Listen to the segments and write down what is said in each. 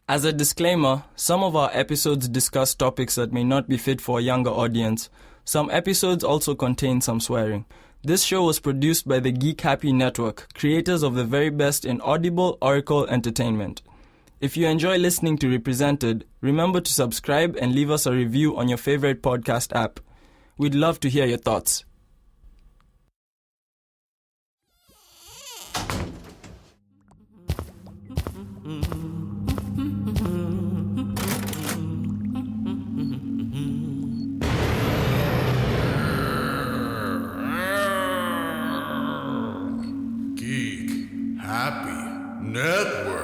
As a disclaimer, some of our episodes discuss topics that may not be fit for a younger audience. Some episodes also contain some swearing. This show was produced by the Geek Happy Network, creators of the very best in audible Oracle entertainment. If you enjoy listening to Represented, remember to subscribe and leave us a review on your favorite podcast app. We'd love to hear your thoughts. Geek Happy Network.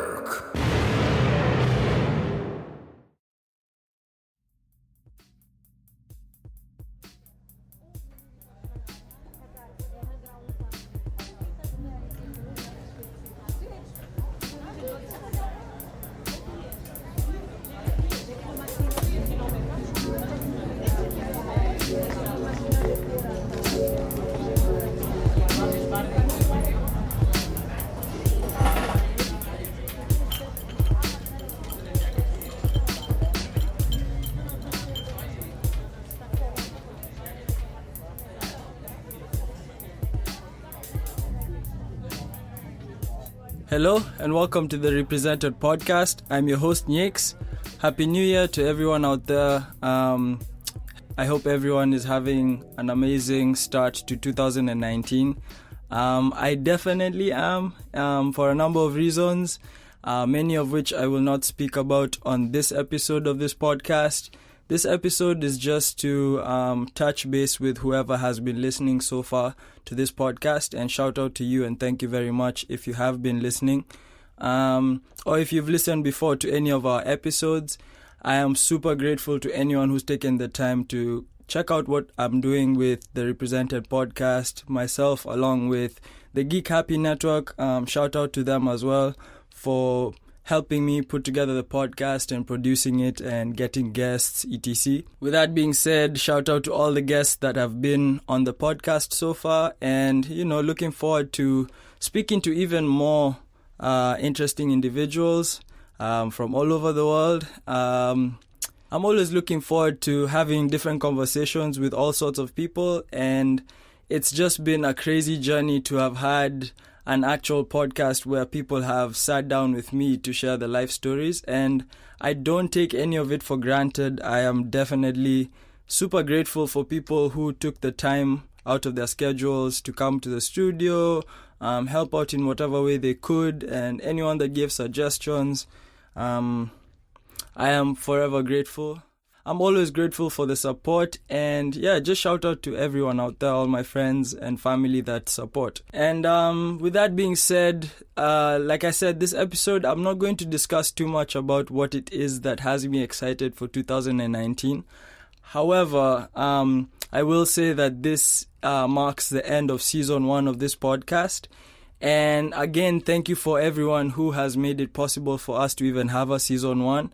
Hello and welcome to the Represented podcast. I'm your host Nyx. Happy New Year to everyone out there. I hope everyone is having an amazing start to 2019. I definitely am, for a number of reasons, many of which I will not speak about on this episode of this podcast. This episode is just to touch base with whoever has been listening so far to this podcast, and shout out to you and thank you very much if you have been listening. Or if you've listened before to any of our episodes, I am super grateful to anyone who's taken the time to check out what I'm doing with the Represented podcast, myself along with the Geek Happy Network. Shout out to them as well for helping me put together the podcast and producing it and getting guests, etc. With that being said, shout out to all the guests that have been on the podcast so far, and looking forward to speaking to even more interesting individuals from all over the world. I'm always looking forward to having different conversations with all sorts of people, and it's just been a crazy journey to have had an actual podcast where people have sat down with me to share their life stories, and I don't take any of it for granted. I am definitely super grateful for people who took the time out of their schedules to come to the studio, help out in whatever way they could, and anyone that gave suggestions. I am forever grateful. I'm always grateful for the support, and just shout out to everyone out there, all my friends and family that support. And with that being said, like I said, this episode, I'm not going to discuss too much about what it is that has me excited for 2019. However, I will say that this marks the end of season 1 of this podcast. And again, thank you for everyone who has made it possible for us to even have a season 1.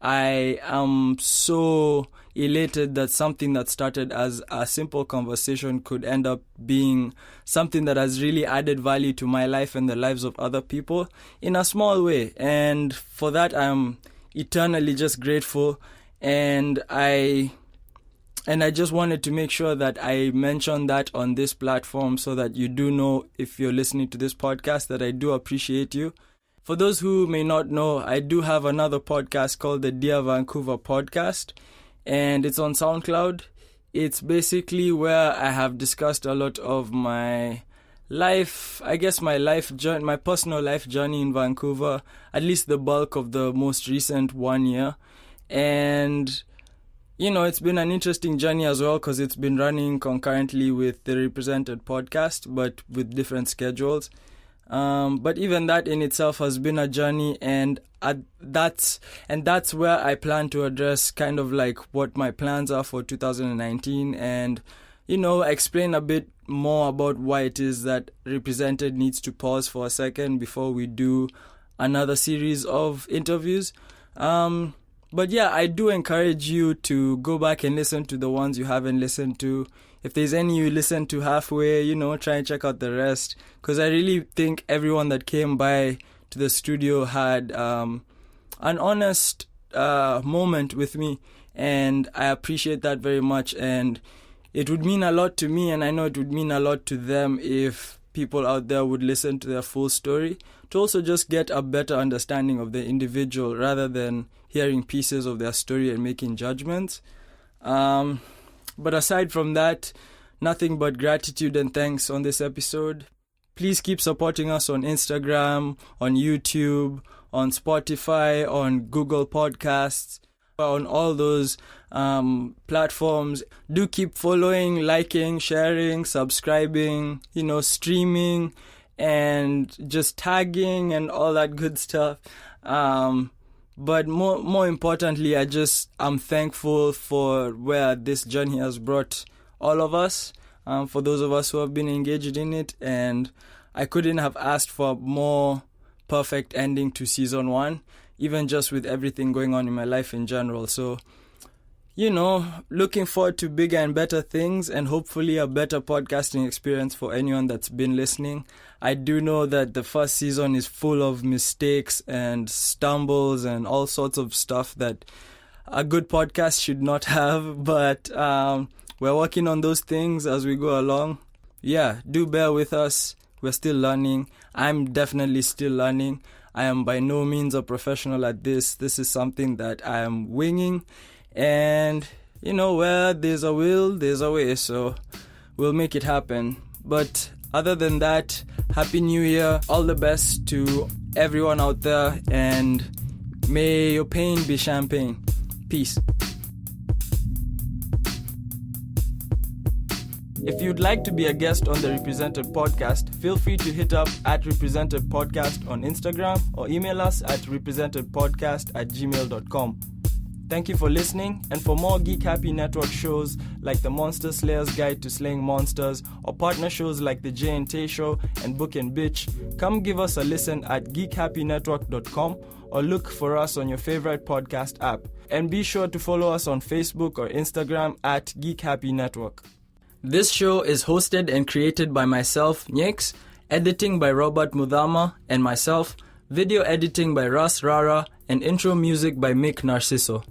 I am so elated that something that started as a simple conversation could end up being something that has really added value to my life and the lives of other people in a small way. And for that, I'm eternally just grateful. And I just wanted to make sure that I mention that on this platform so that you do know, if you're listening to this podcast, that I do appreciate you. For those who may not know, I do have another podcast called the Dear Vancouver podcast, and it's on SoundCloud. It's basically where I have discussed a lot of my life, my personal life journey in Vancouver, at least the bulk of the most recent 1 year. And it's been an interesting journey as well, because it's been running concurrently with the Represented podcast, but with different schedules. But even that in itself has been a journey, and that's where I plan to address kind of like what my plans are for 2019, and explain a bit more about why it is that Represented needs to pause for a second before we do another series of interviews. But I do encourage you to go back and listen to the ones you haven't listened to. If there's any you listen to halfway, try and check out the rest. Because I really think everyone that came by to the studio had a an honest moment with me, and I appreciate that very much. And it would mean a lot to me, and I know it would mean a lot to them if people out there would listen to their full story, to also just get a better understanding of the individual rather than hearing pieces of their story and making judgments. But aside from that, nothing but gratitude and thanks on this episode. Please keep supporting us on Instagram, on YouTube, on Spotify, on Google Podcasts, on all those platforms. Do keep following, liking, sharing, subscribing, streaming, and just tagging and all that good stuff. But more importantly, I'm thankful for where this journey has brought all of us, for those of us who have been engaged in it, and I couldn't have asked for a more perfect ending to season 1, even just with everything going on in my life in general. So, looking forward to bigger and better things, and hopefully a better podcasting experience for anyone that's been listening. I do know that the first season is full of mistakes and stumbles and all sorts of stuff that a good podcast should not have, but we're working on those things as we go along. Yeah, do bear with us. We're still learning. I'm definitely still learning. I am by no means a professional at this. This is something that I am winging. And, where there's a will, there's a way. So we'll make it happen. But other than that, Happy New Year. All the best to everyone out there. And may your pain be champagne. Peace. If you'd like to be a guest on the Represented Podcast, feel free to hit up at Represented Podcast on Instagram or email us at representedpodcast@gmail.com. Thank you for listening, and for more Geek Happy Network shows like the Monster Slayer's Guide to Slaying Monsters, or partner shows like the Jay and Tay Show and Book and Bitch, come give us a listen at geekhappynetwork.com or look for us on your favorite podcast app. And be sure to follow us on Facebook or Instagram at Geek Happy Network. This show is hosted and created by myself, Nyx, editing by Robert Mudhama, and myself, video editing by Russ Rara, and intro music by Mick Narciso.